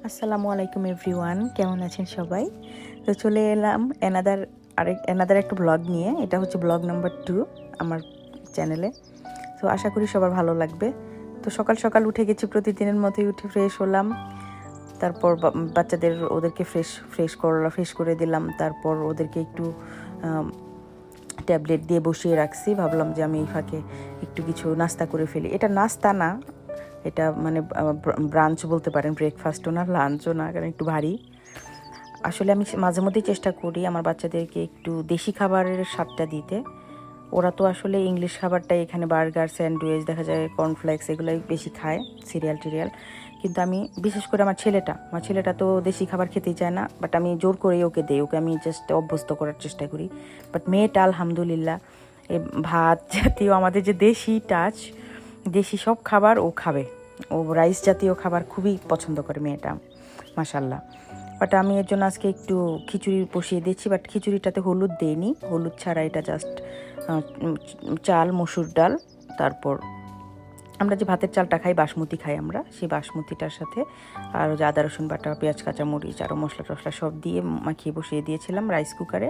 আসসালামু আলাইকুম এভরিওয়ান, কেমন আছেন সবাই? তো চলে এলাম এনাদার একটা ব্লগ নিয়ে। এটা হচ্ছে ব্লগ নাম্বার 2 আমার চ্যানেলে। তো আশা করি সবার ভালো লাগবে। তো সকাল সকাল উঠে গেছি, প্রতিদিনের মতোই উঠে ফ্রেশ হলাম। তারপর ওদেরকে ফ্রেশ করে দিলাম। তারপর ওদেরকে একটু ট্যাবলেট দিয়ে বসিয়ে রাখছি। ভাবলাম যে আমি এই ফাঁকে একটু কিছু নাস্তা করে ফেলি। এটা নাস্তা না, এটা মানে ব্রাঞ্চ বলতে পারেন, ব্রেকফাস্টও না লাঞ্চও না, কারণ একটু ভারী। আসলে আমি মাঝে মধ্যেই চেষ্টা করি আমার বাচ্চাদেরকে একটু দেশি খাবারের স্বাদটা দিতে। ওরা তো আসলে ইংলিশ খাবারটাই, এখানে বার্গার, স্যান্ডউইচ, দেখা যায় কর্নফ্লেক্স, এগুলোই বেশি খায়, সিরিয়াল। কিন্তু আমি বিশেষ করে আমার ছেলেটা তো দেশি খাবার খেতেই চায় না, বাট আমি জোর করেই ওকে দিই, ওকে আমি জাস্ট অভ্যস্ত করার চেষ্টা করি। বাট মেয়েটা আলহামদুলিল্লাহ এই ভাত জাতীয় আমাদের যে দেশি সব খাবার ও খাবে। ও রাইস জাতীয় খাবার খুবই পছন্দ করে মেয়েটা, মাশাল্লাহ। বাট আমি এর জন্য আজকে একটু খিচুড়ি বসিয়ে দিয়েছি, বাট খিচুড়িটাতে হলুদ দেইনি, হলুদ ছাড়া, এটা জাস্ট চাল, মসুর ডাল, তারপর আমরা যে ভাতের চালটা খাই, বাসমতি খাই আমরা, সেই বাসমতিটার সাথে আর যে আদা রসুন বাটা, পেঁয়াজ, কাঁচা মরিচ, আরও মশলা টশলা সব দিয়ে মাখিয়ে বসিয়ে দিয়েছিলাম রাইস কুকারে।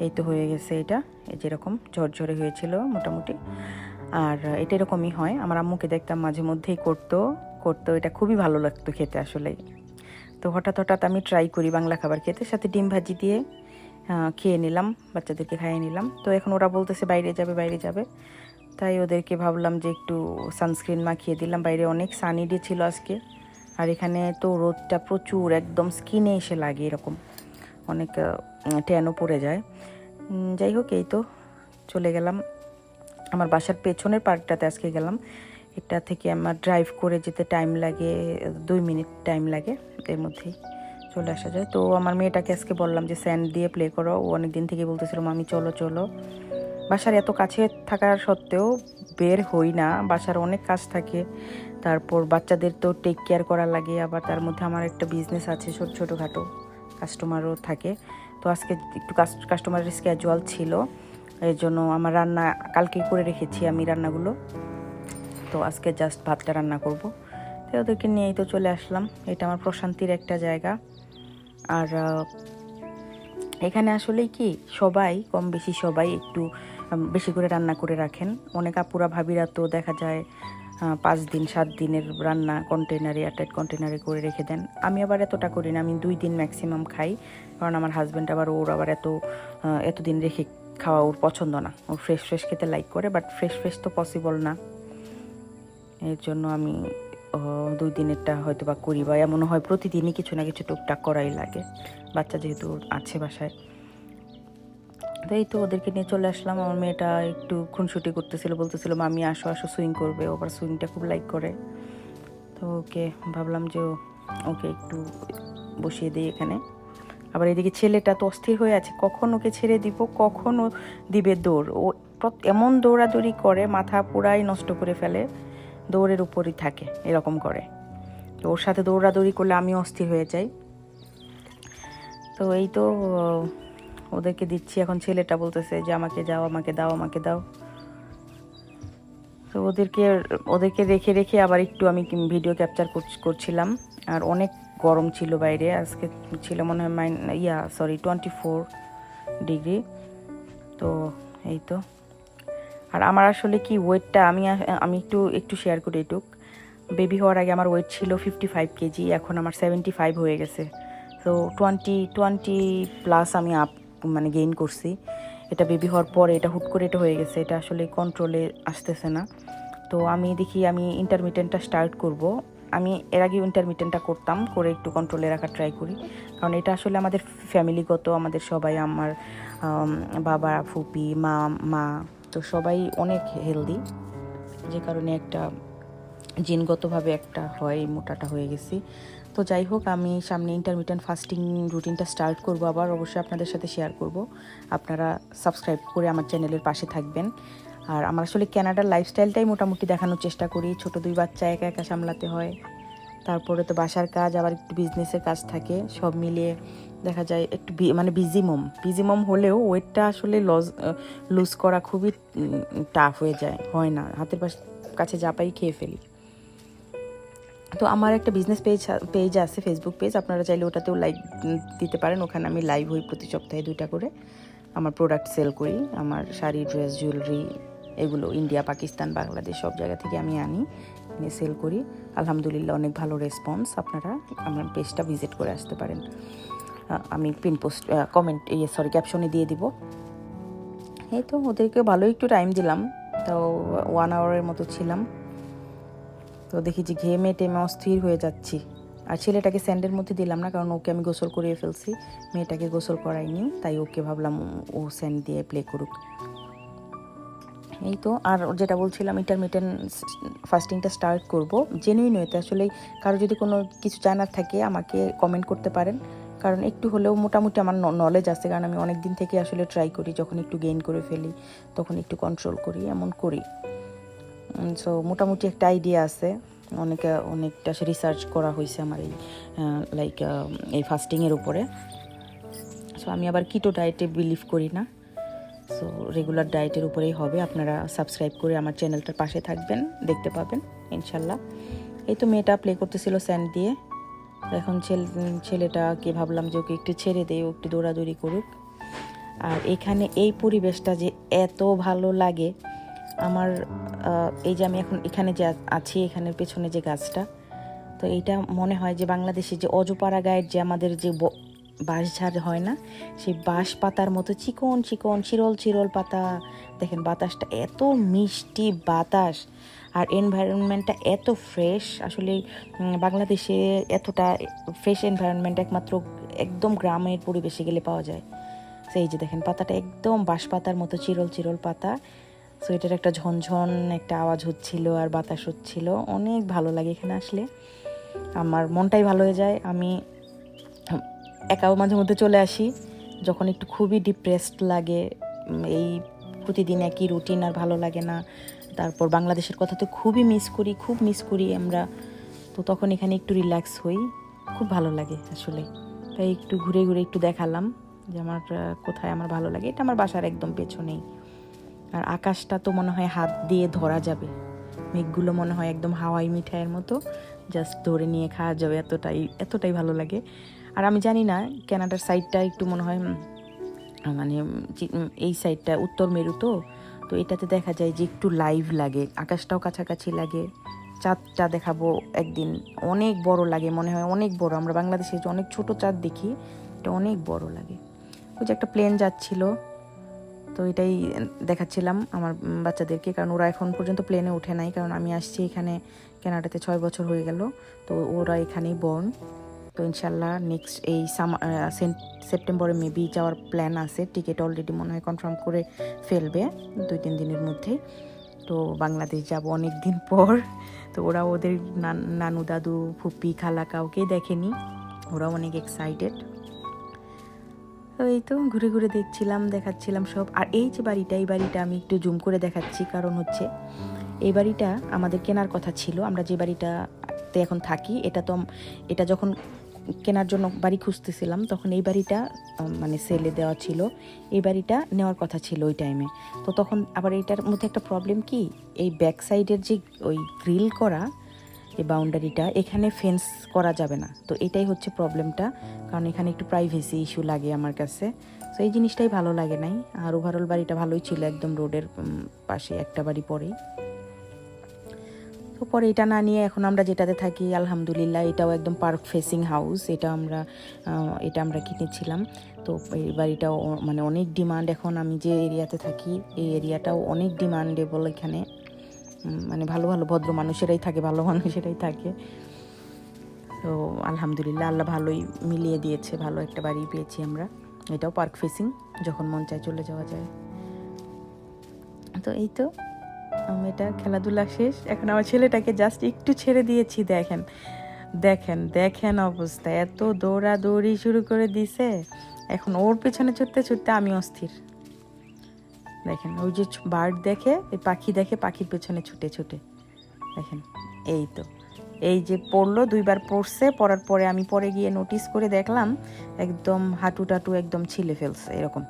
এই তো হয়ে গেছে এটা, যেরকম ঝরঝরে হয়েছিল মোটামুটি। আর এটা এরকমই হয়, আমার আম্মুকে দেখতাম মাঝে মধ্যেই করতো, এটা খুবই ভালো লাগতো খেতে আসলেই। তো হঠাৎ আমি ট্রাই করি বাংলা খাবার খেতে, সাথে ডিম ভাজি দিয়ে খেয়ে নিলাম, বাচ্চাদেরকে খাইয়ে নিলাম। তো এখন ওরা বলতেছে বাইরে যাবে, তাই ওদেরকে ভাবলাম যে একটু সানস্ক্রিন মাখিয়ে দিলাম। বাইরে অনেক সানি ডে ছিল আজকে, আর এখানে তো রোদটা প্রচুর, একদম স্কিনে এসে লাগে, এরকম অনেক ট্যানও পড়ে যায়। যাই হোক, এই তো চলে গেলাম আমার বাসার পেছনের পার্কটাতে আজকে গেলাম। এটা থেকে আমার ড্রাইভ করে যেতে টাইম লাগে 2 মিনিট টাইম লাগে, এর মধ্যেই চলে আসা যায়। তো আমার মেয়েটাকে আজকে বললাম যে স্যান্ড দিয়ে প্লে করো, ও অনেক দিন থেকে বলতেছিল মামি চলো। বাসার এত কাছে থাকার সত্ত্বেও বের হই না, বাসার অনেক কাজ থাকে, তারপর বাচ্চাদের তো টেক কেয়ার করা লাগে, আবার তার মধ্যে আমার একটা বিজনেস আছে ছোটোখাটো, কাস্টমারও থাকে। তো আজকে একটু কাস্টমারের স্ক্যাজুয়াল ছিল, এর জন্য আমার রান্না কালকেই করে রেখেছি আমি রান্নাগুলো। তো আজকে জাস্ট ভাতটা রান্না করব। তো ওদেরকে নিয়েই তো চলে আসলাম। এটা আমার প্রশান্তির একটা জায়গা। আর এখানে আসলেই কি সবাই কম বেশি সবাই একটু বেশি করে রান্না করে রাখেন। অনেক আপুরা ভাবিরা তো দেখা যায় 5 দিন 7 দিনের রান্না এয়ারটাইট কন্টেনারে করে রেখে দেন। আমি আবার এতটা করি না, আমি 2 দিন ম্যাক্সিমাম খাই, কারণ আমার হাজব্যান্ড ওর আবার এতদিন রেখে খাওয়া ওর পছন্দ না, ও ফ্রেশ খেতে লাইক করে, বাট ফ্রেশ তো পসিবল না। এর জন্য আমি 2 দিনেরটা হয়তো বা করি, বা এমনও হয় প্রতিদিনই কিছু না কিছু টুকটাক করাই লাগে, বাচ্চা যেহেতু আছে বাসায়। তো এই তো ওদেরকে নিয়ে চলে আসলাম। আমার মেয়েটা একটু খুনসুটি করতেছিল, বলতেছিল মামি আসো সুইং করবে, ওবার সুইংটা খুব লাইক করে। তো ওকে ভাবলাম যে ওকে একটু বসিয়ে দিই এখানে। আবার এদিকে ছেলেটা তো অস্থির হয়ে আছে, কখন ওকে ছেড়ে দিব, কখন ও দিবে দৌড়। ও এমন দৌড়াদৌড়ি করে, মাথা পুরাই নষ্ট করে ফেলে, দৌড়ের উপরই থাকে, এরকম করে। তো ওর সাথে দৌড়াদৌড়ি করলে আমি অস্থির হয়ে যাই। তো এই তো ওদেরকে দিচ্ছি। এখন ছেলেটা বলতেছে যে আমাকে দাও। তো ওদেরকে রেখে আবার একটু আমি ভিডিও ক্যাপচার করছিলাম। আর অনেক গরম ছিল বাইরে, আজকে ছিল মনে হয় 24 ডিগ্রি। তো এই তো। আর আমার আসলে কি ওয়েটটা আমি একটু শেয়ার করি এটুক। বেবি হওয়ার আগে আমার ওয়েট ছিল 55 কেজি, এখন আমার 75 হয়ে গেছে। তো 20 প্লাস আমি মানে গেইন করছি। এটা বেবি হওয়ার পরে এটা হুট করে এটা হয়ে গেছে, এটা আসলে কন্ট্রোলে আসতেছে না। তো আমি দেখি আমি ইন্টারমিটেন্টটা স্টার্ট করব। আমি এর আগে ইন্টারমিটেন্টটা করতাম, করে একটু কন্ট্রোলে রাখার ট্রাই করি, কারণ এটা আসলে আমাদের ফ্যামিলিগত, আমাদের সবাই, আমার বাবা, ফুপি, মা তো সবাই অনেক হেলদি, যে কারণে একটা জিনগতভাবে একটা হয়, মোটাটা হয়ে গেছি। তো যাই হোক, আমি সামনে ইন্টারমিটেন্ট ফাস্টিং রুটিনটা স্টার্ট করব, আবার অবশ্যই আপনাদের সাথে শেয়ার করব। আপনারা সাবস্ক্রাইব করে আমার চ্যানেলের পাশে থাকবেন। আর আমার আসলে কানাডার লাইফস্টাইলটাই মোটামুটি দেখানোর চেষ্টা করি। ছোট 2 বাচ্চা একা সামলাতে হয়, তারপরে তো বাসার কাজ, আবার একটু বিজনেসের কাজ থাকে, সব মিলিয়ে দেখা যায় একটু মানে বিজি মম হলেও ওয়েটটা আসলে লুজ করা খুবই টাফ হয়ে যায়, হয় না, হাতের কাছে যা পাই খেয়ে ফেলি। তো আমার একটা বিজনেস পেজ আছে, ফেসবুক পেজ, আপনারা চাইলে ওটাতেও লাইক দিতে পারেন। ওখানে আমি লাইভ হই প্রতি সপ্তাহে 2টা করে। আমার প্রোডাক্ট সেল করি, আমার শাড়ি, ড্রেস, জুয়েলারি, এগুলো ইন্ডিয়া, পাকিস্তান, বাংলাদেশ সব জায়গা থেকে আমি আনি, এনে সেল করি। আলহামদুলিল্লাহ অনেক ভালো রেসপন্স। আপনারা আমার পেজটা ভিজিট করে আসতে পারেন। আমি পিন পোস্ট কমেন্ট ক্যাপশনে দিয়ে দিব। এই তো ওদেরকে ভালো একটু টাইম দিলাম, তো 1 আওয়ারের মতো ছিলাম। তো দেখি যে ঘেমে টেমে অস্থির হয়ে যাচ্ছি। আর ছেলেটাকে স্যান্ডের মধ্যে দিলাম না, কারণ ওকে আমি গোসল করিয়ে ফেলছি, মেয়েটাকে গোসল করাইনি, তাই ওকে ভাবলাম ও স্যান্ড দিয়ে প্লে করুক। এই তো। আর যেটা বলছিলাম, ইন্টারমিটেন্ট ফাস্টিংটা স্টার্ট করব জেনুইন ওয়েতে। আসলে কারো যদি কোনো কিছু জানার থাকে আমাকে কমেন্ট করতে পারেন, কারণ একটু হলেও মোটামুটি আমার নলেজ আছে, কারণ আমি অনেক দিন থেকে আসলে ট্রাই করি, যখন একটু গেইন করে ফেলি তখন একটু কন্ট্রোল করি, এমন করি। সো মোটামুটি একটা আইডিয়া আছে, অনেকটা রিসার্চ করা হয়েছে আমার এই ফাস্টিংয়ের উপরে। সো আমি আবার কিটো ডায়েটে বিলিভ করি না, সো রেগুলার ডায়েটের উপরেই হবে। আপনারা সাবস্ক্রাইব করে আমার চ্যানেলটার পাশে থাকবেন, দেখতে পাবেন ইনশাল্লাহ। এই তো মেয়েটা প্লে করতেছিল স্যান্ড দিয়ে। এখন ছেলেটাকে ভাবলাম যে ওকে একটু ছেড়ে দেয়, ও একটু দৌড়াদৌড়ি করুক। আর এখানে এই পরিবেশটা যে এত ভালো লাগে আমার, এই যে আমি এখন এখানে যে আছি, এখানের পেছনে যে গাছটা, তো এইটা মনে হয় যে বাংলাদেশে যে অজপাড়া গায়ের যে আমাদের যে বাঁশঝাড় হয় না, সেই বাঁশ পাতার মতো চিকন চিকন চিরল চিরল পাতা। দেখেন বাতাসটা এত মিষ্টি বাতাস, আর এনভায়রনমেন্টটা এত ফ্রেশ। আসলে বাংলাদেশে এতটা ফ্রেশ এনভায়রনমেন্ট একমাত্র একদম গ্রামের পরিবেশে গেলে পাওয়া যায়। সেই যে দেখেন পাতাটা একদম বাঁশ পাতার মতো চিরল চিরল পাতা। সো এটার একটা ঝনঝন একটা আওয়াজ হচ্ছিল, আর বাতাস হচ্ছিল, অনেক ভালো লাগে এখানে আসলে। আমার মনটাই ভালো হয়ে যায়। আমি একাও মাঝে মধ্যে চলে আসি যখন একটু খুবই ডিপ্রেসড লাগে, এই প্রতিদিন একই রুটিন আর ভালো লাগে না, তারপর বাংলাদেশের কথা তো খুবই খুব মিস করি আমরা। তো তখন এখানে একটু রিল্যাক্স হই, খুব ভালো লাগে আসলে। তাই একটু ঘুরে ঘুরে একটু দেখালাম যে আমার কোথায় আমার ভালো লাগে। এটা আমার বাসার একদম পেছনেই। আর আকাশটা তো মনে হয় হাত দিয়ে ধরা যাবে, মেঘগুলো মনে হয় একদম হাওয়াই মিঠাইয়ের মতো, জাস্ট ধরে নিয়ে খাওয়া যাবে, এতটাই ভালো লাগে। আর আমি জানি না, কানাডার সাইডটা একটু মনে হয় মানে এই সাইডটা উত্তর মেরু, তো এটাতে দেখা যায় যে একটু লাইভ লাগে, আকাশটাও কাছাকাছি লাগে। চাঁদটা দেখাবো একদিন, অনেক বড় লাগে, মনে হয় অনেক বড়। আমরা বাংলাদেশে যে অনেক ছোট চাঁদ দেখি, এটা অনেক বড় লাগে। ওই যে একটা প্লেন যাচ্ছিল, তো এটাই দেখাচ্ছিলাম আমার বাচ্চাদেরকে, কারণ ওরা এখন পর্যন্ত প্লেনে ওঠে নাই, কারণ আমি আসছি এখানে কানাডাতে 6 বছর হয়ে গেল, তো ওরা এখানেই বর্ন। তো ইনশাল্লাহ নেক্সট এই সেপ্টেম্বরে মেবি যাওয়ার প্ল্যান আছে। টিকিট অলরেডি মনে হয় কনফার্ম করে ফেলবে 2-3 দিনের মধ্যে। তো বাংলাদেশ যাব অনেক দিন পর। তো ওরা ওদের নানু দাদু ফুপি খালা কাউকেই দেখেনি, ওরা অনেক এক্সাইটেড। তো এই তো ঘুরে ঘুরে দেখাচ্ছিলাম সব। আর এই যে বাড়িটা, এই বাড়িটা আমি একটু জুম করে দেখাচ্ছি, কারণ হচ্ছে এই বাড়িটা আমাদের কেনার কথা ছিল। আমরা যে বাড়িটাতে এখন থাকি, এটা যখন কেনার জন্য বাড়ি খুঁজতেছিলাম, তখন এই বাড়িটা মানে সেলে দেওয়া ছিল, এই বাড়িটা নেওয়ার কথা ছিল ওই টাইমে। তো তখন আবার এটার মধ্যে একটা প্রবলেম কি, এই ব্যাক সাইডের যে ওই গ্রিল করা এই বাউন্ডারিটা, এখানে ফেন্স করা যাবে না। তো এটাই হচ্ছে প্রবলেমটা, কারণ এখানে একটু প্রাইভেসি ইস্যু লাগে আমার কাছে। তো এই জিনিসটাই ভালো লাগে নাই। আর ওভারঅল বাড়িটা ভালোই ছিল, একদম রোডের পাশে একটা বাড়ি পরেই। তো পরে এটা না নিয়ে এখন আমরা যেটাতে থাকি আলহামদুলিল্লাহ, এটাও একদম পার্ক ফেসিং হাউস। এটা আমরা কিনেছিলাম। তো এই বাড়িটাও মানে অনেক ডিমান্ড। এখন আমি যে এরিয়াতে থাকি, এই এরিয়াটাও অনেক ডিমান্ডেবল। এখানে মানে ভালো ভদ্র মানুষেরাই থাকে, ভালো মানুষেরাই থাকে। তো আলহামদুলিল্লাহ আল্লাহ ভালোই মিলিয়ে দিয়েছে, ভালো একটা বাড়ি পেয়েছি আমরা। এটাও পার্ক ফেসিং, যখন মন চায় চলে যাওয়া যায়। তো এই তো এটা খেলাধুলা শেষ, এখন আমার ছেলেটাকে জাস্ট একটু ছেড়ে দিয়েছি। দেখেন অবস্থা, এত দৌড়াদৌড়ি শুরু করে দিছে। এখন ওর পেছনে ছুটতে আমি অস্থির। দেখেন ওই যে বার্ড দেখে, এই পাখি দেখে, পাখির পেছনে ছুটে দেখেন। এই যে পড়লো, 2বার পড়ছে, পড়ার পরে আমি পরে গিয়ে নোটিস করে দেখলাম একদম হাঁটু টাটু একদম ছিলে ফেলছে এরকম।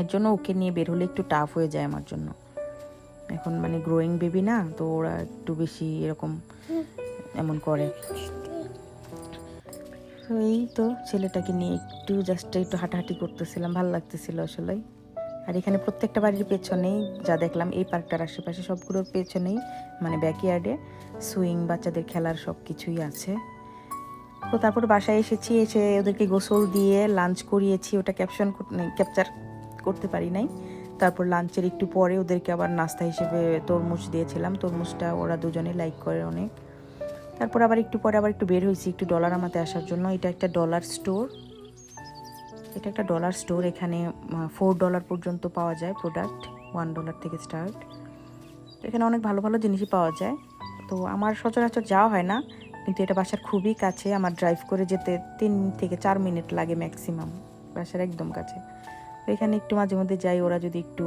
এর জন্য ওকে নিয়ে বের হলে একটু টাফ হয়ে যায় আমার জন্য। এখন মানে গ্রোয়িং বেবি না, তো ওরা একটু বেশি এরকম এমন করে। তো এই তো ছেলেটাকে নিয়ে একটু জাস্ট একটু হাঁটাহাঁটি করতেছিলাম, ভালো লাগতেছিল আসলে। আর এখানে প্রত্যেকটা বাড়ির পেছনেই যা দেখলাম, এই পার্কটার আশেপাশে সবগুলোর পেছনেই মানে ব্যাকইয়ার্ডে সুইং, বাচ্চাদের খেলার সব কিছুই আছে। তো তারপর বাসায় এসেছি, এসে ওদেরকে গোসল দিয়ে লাঞ্চ করিয়েছি, ওটা ক্যাপচার করতে পারি নাই। তারপর লাঞ্চের একটু পরে ওদেরকে আবার নাস্তা হিসেবে তরমুজ দিয়েছিলাম, তরমুজটা ওরা দুজনে লাইক করে অনেক। তারপর আবার একটু পরে আবার একটু বের হয়েছি একটু ডলার আমাতে আসার জন্য। এটা একটা ডলার স্টোর, এটা একটা ডলার স্টোর। এখানে $4 পর্যন্ত পাওয়া যায় প্রোডাক্ট, $1 থেকে স্টার্ট। এখানে অনেক ভালো ভালো জিনিসই পাওয়া যায়। তো আমার সচরাচর যাওয়া হয় না, কিন্তু এটা বাসার খুবই কাছে, আমার ড্রাইভ করে যেতে 3 থেকে 4 মিনিট লাগে ম্যাক্সিমাম, বাসার একদম কাছে। তো এখানে একটু মাঝে মধ্যে যাই, ওরা যদি একটু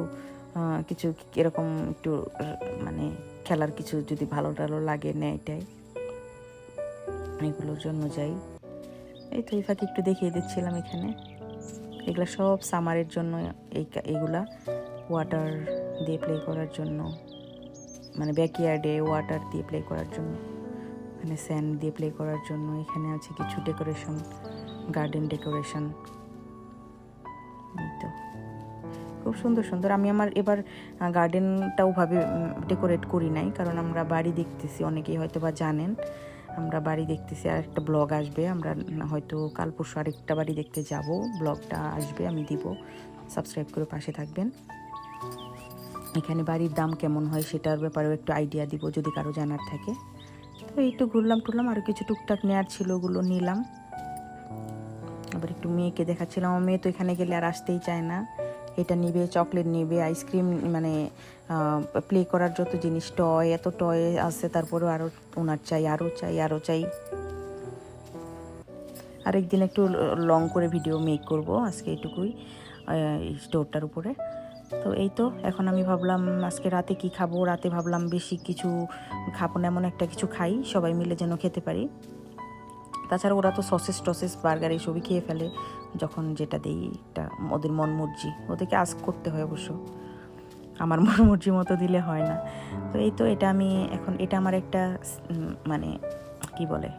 কিছু এরকম একটু মানে খেলার কিছু যদি ভালো টালো লাগে নেয়টাই, এগুলোর জন্য যাই। এই তো এই ফাঁকে একটু দেখিয়ে দিচ্ছিলাম এখানে, এগুলো সব সামারের জন্য। এইগুলা ওয়াটার দিয়ে প্লে করার জন্য, মানে ব্যাকইয়ার্ডে ওয়াটার দিয়ে প্লে করার জন্য, মানে স্যান্ড দিয়ে প্লে করার জন্য। এখানে আছে কিছু ডেকোরেশন, গার্ডেন ডেকোরেশন। তো খুব সুন্দর সুন্দর। আমি আমার এবার গার্ডেনটাও ভাবে ডেকোরেট করি নাই, কারণ আমরা বাড়ি দেখতেছি, অনেকেই হয়তো বা জানেন আমরা বাড়ি দেখতেছি। আর একটা ব্লগ আসবে, আমরা হয়তো কাল পরশু আরেকটা বাড়ি দেখতে যাব, ব্লগটা আসবে, আমি দিব, সাবস্ক্রাইব করে পাশে থাকবেন। এখানে বাড়ির দাম কেমন হয় সেটার ব্যাপারেও একটু আইডিয়া দিব যদি কারো জানার থাকে। তো একটু ঘুরলাম টুরলাম, আরও কিছু টুকটাক নেওয়ার ছিল ওগুলো নিলাম। আবার একটু মেয়েকে দেখাচ্ছিলাম, আমার মেয়ে তো এখানে গেলে আর আসতেই চায় না। এটা নিবে, চকলেট নিবে, আইসক্রিম, মানে প্লে করার যত জিনিস, টয়, এত টয় আছে, তারপরেও আরও ওনার চাই, আরও চাই, আরও চাই। আরেকদিন একটু লং করে ভিডিও মেক করব, আজকে এইটুকুই এই স্টোরটার উপরে। তো এই তো এখন আমি ভাবলাম আজকে রাতে কি খাবো। রাতে ভাবলাম বেশি কিছু খাবো না, এমন একটা কিছু খাই সবাই মিলে যেন খেতে পারি। তাছাড়া ওরা তো সসেস টসেস বার্গার এইসবই খেয়ে ফেলে, যখন যেটা দেই এটা ওদের মন মর্জি, ওদেরকে আস্ক করতে হয় অবশ্য, আমার মন মর্জি মতো দিলে হয় না। তো এই তো এটা আমি এখন, এটা আমার একটা মানে কি বলে,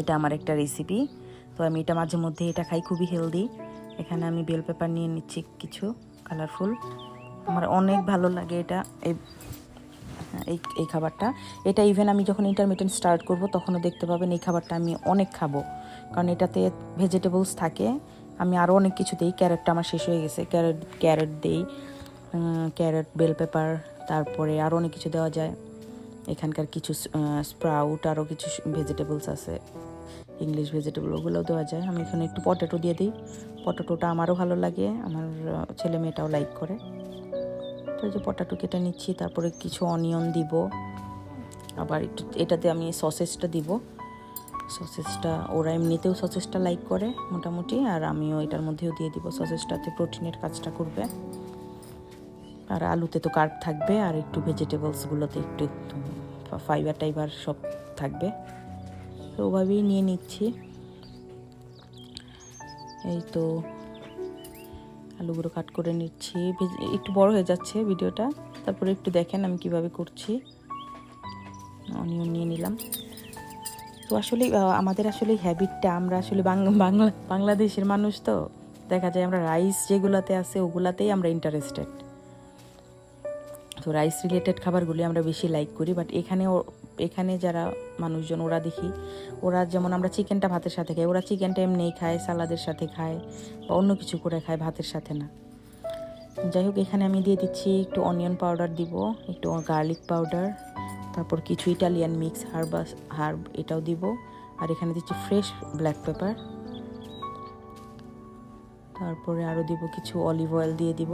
এটা আমার একটা রেসিপি। তো আমি এটা মাঝে মধ্যে এটা খাই, খুবই হেলদি। এখানে আমি বেল পেপার নিয়ে নিচ্ছি কিছু কালারফুল, আমার অনেক ভালো লাগে এটা, এই খাবারটা। এটা ইভেন আমি যখন ইন্টারমিটেন্ট স্টার্ট করব তখনও দেখতে পাবেন এই খাবারটা আমি অনেক খাবো, কারণ এটাতে ভেজিটেবলস থাকে। আমি আরও অনেক কিছু দিই, ক্যারেটটা আমার শেষ হয়ে গেছে, ক্যারেট দিই, ক্যারেট, বেল পেপার, তারপরে আরও অনেক কিছু দেওয়া যায়। এখানকার কিছু স্প্রাউট, আরও কিছু ভেজিটেবলস আছে, ইংলিশ ভেজিটেবল, ওগুলোও দেওয়া যায়। আমি এখানে একটু পটেটো দিয়ে দিই, পটেটোটা আমারও ভালো লাগে, আমার ছেলে মেয়েটাও লাইক করে। তো এই যে পটেটো কেটে নিচ্ছি, তারপরে কিছু অনিয়ন দিব, আবার একটু এটাতে আমি সসেসটা দিব। সসেসটা ওরা এমনিতেও সসেসটা লাইক করে মোটামুটি, আর আমিও এটার মধ্যেও দিয়ে দিব। সসেসটাতে প্রোটিনের কাজটা করবে, আর আলুতে তো কার্ব থাকবে, আর একটু ভেজিটেবলসগুলোতে একটু ফাইবার টাইবার সব থাকবে। তো ওভাবেই নিয়ে নিচ্ছি। এই তো আলুগুলো কাট করে নিচ্ছি, একটু বড় হয়ে যাচ্ছে ভিডিওটা, তারপরে একটু দেখেন আমি কিভাবে করছি। অনিয়ন নিয়ে নিলাম। তো আসলে আমাদের আসলে হ্যাবিটটা, আমরা আসলে বাংলাদেশের মানুষ, তো দেখা যায় আমরা রাইস যেগুলাতে আছে ওগুলাতেই আমরা ইন্টারেস্টেড। তো রাইস রিলেটেড খাবারগুলি আমরা বেশি লাইক করি। বাট এখানে যারা মানুষজন, ওরা দেখি, ওরা যেমন আমরা চিকেনটা ভাতের সাথে খাই, ওরা চিকেনটা এমনিই খায়, সালাদের সাথে খায়, বা অন্য কিছু করে খায়, ভাতের সাথে না। যাই হোক, এখানে আমি দিয়ে দিচ্ছি একটু অনিয়ন পাউডার দিব, একটু গার্লিক পাউডার, তারপর কিছু ইটালিয়ান মিক্স হার্ব এটাও দিব, আর এখানে দিচ্ছি ফ্রেশ ব্ল্যাক পেপার। তারপরে আরও দিব কিছু অলিভ অয়েল দিয়ে দিব,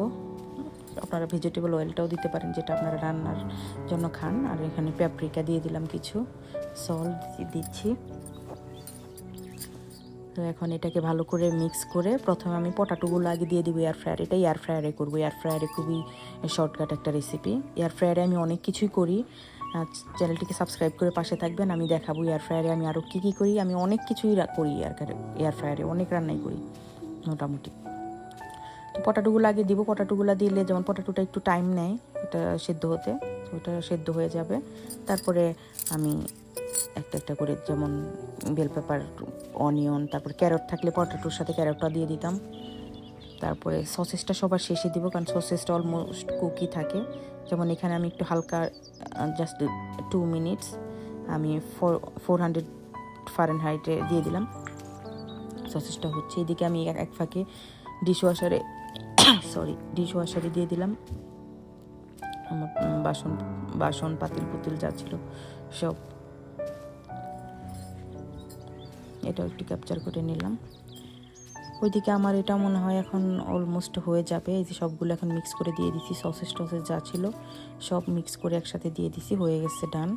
আপনারা ভেজিটেবল অয়েলটাও দিতে পারেন যেটা আপনারা রান্নার জন্য খান। আর এখানে প্যাপরিকা দিয়ে দিলাম, কিছু সল্ট দিচ্ছি। তো এখন এটাকে ভালো করে মিক্স করে প্রথমে আমি পটাটোগুলো আগে দিয়ে দিব এয়ার ফ্রায়ার। এটা এয়ার ফ্রায়ারে করবো, এয়ার ফ্রায়ারে খুবই শর্টকাট একটা রেসিপি। এয়ার ফ্রায়ারে আমি অনেক কিছুই করি, চ্যানেলটিকে সাবস্ক্রাইব করে পাশে থাকবেন, আমি দেখাবো এয়ার ফ্রায়ারে আমি আরও কী কী করি। আমি অনেক কিছুই করি এয়ার ফ্রায়ারে, অনেক রান্নাই করি মোটামুটি। তো পটাটোগুলো আগে দিব, পটাটোগুলো দিলে যেমন পটাটোটা একটু টাইম নেয় এটা সেদ্ধ হতে, ওটা সেদ্ধ হয়ে যাবে। তারপরে আমি একটা একটা করে, যেমন বেল পেপার, অনিয়ন, তারপর ক্যারট থাকলে পটেটোর সাথে ক্যারটটা দিয়ে দিতাম। তারপরে সসেসটা সবার শেষে দিব, কারণ সসেসটা অলমোস্ট কুকি থাকে। যেমন এখানে আমি একটু হালকা জাস্ট 2 মিনিটস আমি 400 ফারেনহাইটে দিয়ে দিলাম। সসেসটা হচ্ছে, এদিকে আমি এক ফাঁকে ডিশওয়াশারে দিয়ে দিলাম আমার বাসন পাতিল পুতিল যা ছিল সব। এটাও একটু ক্যাপচার করে নিলাম। ওইদিকে আমার এটা মনে হয় এখন অলমোস্ট হয়ে যাবে। এই যে সবগুলো এখন মিক্স করে দিয়ে দিছি, সসেস টসেস যা ছিল সব মিক্স করে একসাথে দিয়ে দিছি, হয়ে গেছে, ডান।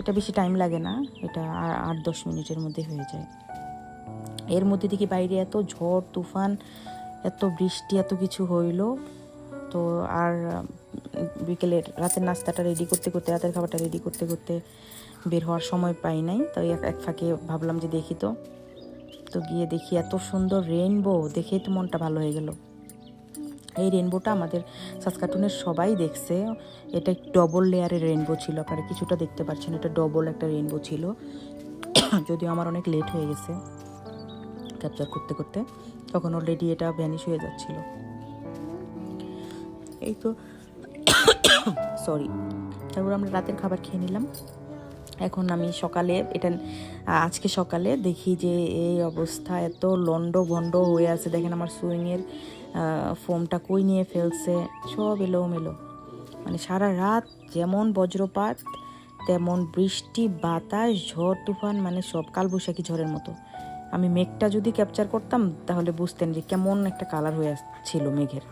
এটা বেশি টাইম লাগে না, এটা 8-10 মিনিটের মধ্যে হয়ে যায়। এর মধ্যে থেকে বাইরে এত ঝড় তুফান, এত বৃষ্টি, এত কিছু হইলো। তো আর বিকেলের রাতের নাস্তাটা রেডি করতে করতে, রাতের খাবারটা রেডি করতে করতে বের হওয়ার সময় পাই নাই। তো এক ফাঁকে ভাবলাম যে দেখি তো গিয়ে দেখি এত সুন্দর রেইনবো, দেখেই তো মনটা ভালো হয়ে গেল। এই রেইনবোটা আমাদের সাসকাটুনের সবাই দেখছে। এটা ডবল লেয়ারের রেইনবো ছিল, আপনারা কিছুটা দেখতে পাচ্ছেন, এটা ডবল একটা রেইনবো ছিল। যদিও আমার অনেক লেট হয়ে গেছে ক্যাপচার করতে করতে, তখন অলরেডি এটা ভ্যানিশ হয়ে যাচ্ছিল। এই তো সরি, তারপর আমরা রাতের খাবার খেয়ে নিলাম। এখন আমি আজকে সকালে দেখি যে এই অবস্থা, এত লন্ড ভন্ড হয়ে আছে। দেখেন আমার সুইংয়ের ফোমটা কই নিয়ে ফেলছে, সব এলোমেলো। মানে সারা রাত যেমন বজ্রপাত তেমন বৃষ্টি, বাতাস, ঝড় তুফান, মানে সব কালবৈশাখী ঝড়ের মতো। আমি মেঘটা যদি ক্যাপচার করতাম তাহলে বুঝতেন যে কেমন একটা কালার হয়ে আসছিল মেঘের।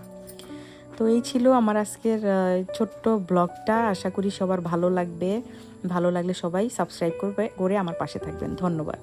তো এই ছিল আমার আজকের ছোট্ট ব্লগটা। আশা করি সবার ভালো লাগবে। ভালো লাগলে সবাই সাবস্ক্রাইব করে আমার পাশে থাকবেন। ধন্যবাদ।